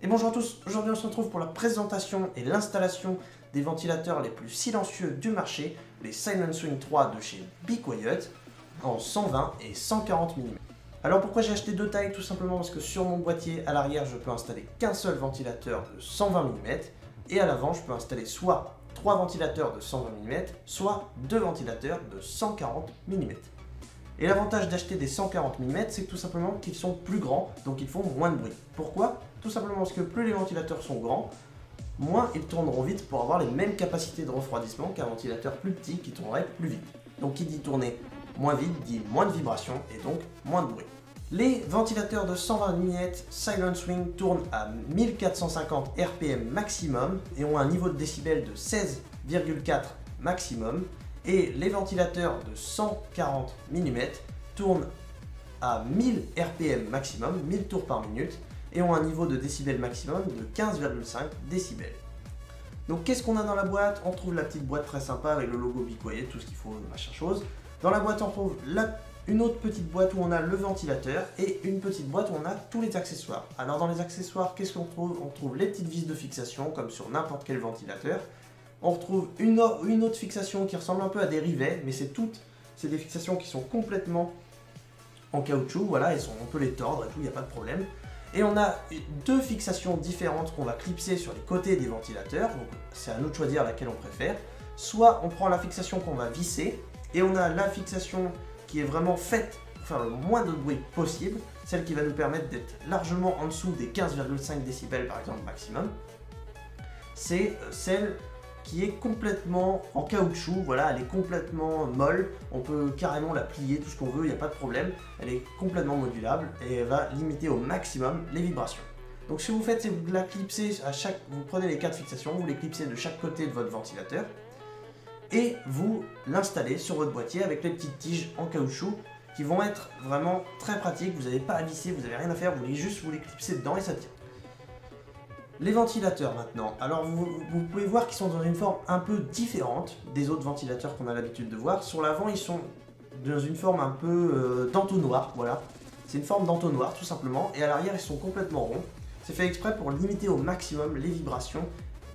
Et bonjour à tous, aujourd'hui on se retrouve pour la présentation et l'installation des ventilateurs les plus silencieux du marché, les SilentSwing 3 de chez Be Quiet, en 120 et 140 mm. Alors pourquoi j'ai acheté deux tailles? Tout simplement parce que sur mon boîtier, à l'arrière, je peux installer qu'un seul ventilateur de 120 mm, et à l'avant, je peux installer soit 3 ventilateurs de 120 mm, soit 2 ventilateurs de 140 mm. Et l'avantage d'acheter des 140 mm, c'est que tout simplement qu'ils sont plus grands, donc ils font moins de bruit. Pourquoi? Tout simplement parce que plus les ventilateurs sont grands, moins ils tourneront vite pour avoir les mêmes capacités de refroidissement qu'un ventilateur plus petit qui tournerait plus vite. Donc qui dit tourner moins vite, dit moins de vibrations et donc moins de bruit. Les ventilateurs de 120 mm SilentSwing tournent à 1450 RPM maximum et ont un niveau de décibels de 16,4 maximum. Et les ventilateurs de 140 mm tournent à 1000 RPM maximum, 1000 tours par minute, et ont un niveau de décibels maximum de 15,5 décibels. Donc qu'est-ce qu'on a dans la boîte? On trouve la petite boîte très sympa avec le logo Be Quiet, tout ce qu'il faut, machin chose. Dans la boîte on trouve une autre petite boîte où on a le ventilateur et une petite boîte où on a tous les accessoires. Alors dans les accessoires, qu'est-ce qu'on trouve? On trouve les petites vis de fixation comme sur n'importe quel ventilateur. On retrouve une autre fixation qui ressemble un peu à des rivets, mais c'est des fixations qui sont complètement en caoutchouc, voilà, on peut les tordre et tout, il n'y a pas de problème. Et on a deux fixations différentes qu'on va clipser sur les côtés des ventilateurs, donc c'est à nous de choisir laquelle on préfère. Soit on prend la fixation qu'on va visser, et on a la fixation qui est vraiment faite pour faire le moins de bruit possible, celle qui va nous permettre d'être largement en dessous des 15,5 décibels par exemple maximum. C'est celle qui est complètement en caoutchouc, voilà, elle est complètement molle, on peut carrément la plier, tout ce qu'on veut, il n'y a pas de problème, elle est complètement modulable et elle va limiter au maximum les vibrations. Donc ce que vous faites, c'est que vous la clipsez vous prenez les 4 fixations, vous les clipsez de chaque côté de votre ventilateur et vous l'installez sur votre boîtier avec les petites tiges en caoutchouc qui vont être vraiment très pratiques, vous n'avez pas à visser, vous n'avez rien à faire, vous les clipsez dedans et ça tient. Les ventilateurs maintenant, alors vous pouvez voir qu'ils sont dans une forme un peu différente des autres ventilateurs qu'on a l'habitude de voir. Sur l'avant, ils sont dans une forme un peu d'entonnoir, voilà. C'est une forme d'entonnoir tout simplement, et à l'arrière ils sont complètement ronds. C'est fait exprès pour limiter au maximum les vibrations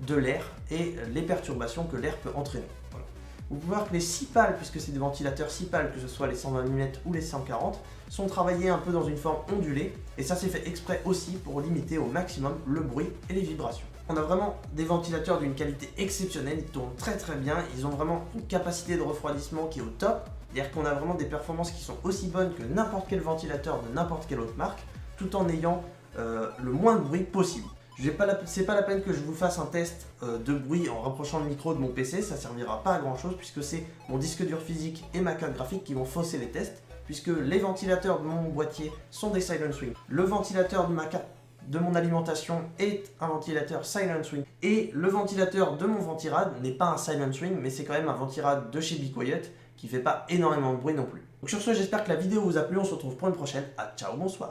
de l'air et les perturbations que l'air peut entraîner. Voilà. Vous pouvez voir que les 6 pales, puisque c'est des ventilateurs 6 pales, que ce soit les 120 mm ou les 140, sont travaillés un peu dans une forme ondulée, et ça c'est fait exprès aussi pour limiter au maximum le bruit et les vibrations. On a vraiment des ventilateurs d'une qualité exceptionnelle, ils tournent très bien, ils ont vraiment une capacité de refroidissement qui est au top, c'est-à-dire qu'on a vraiment des performances qui sont aussi bonnes que n'importe quel ventilateur de n'importe quelle autre marque, tout en ayant le moins de bruit possible. C'est pas la peine que je vous fasse un test de bruit en rapprochant le micro de mon PC, ça servira pas à grand chose puisque c'est mon disque dur physique et ma carte graphique qui vont fausser les tests, puisque les ventilateurs de mon boîtier sont des SilentSwing. Le ventilateur de mon alimentation est un ventilateur SilentSwing et le ventilateur de mon ventirad n'est pas un SilentSwing, mais c'est quand même un ventirad de chez Be Quiet qui fait pas énormément de bruit non plus. Donc sur ce, j'espère que la vidéo vous a plu, on se retrouve pour une prochaine. Ciao, bonsoir.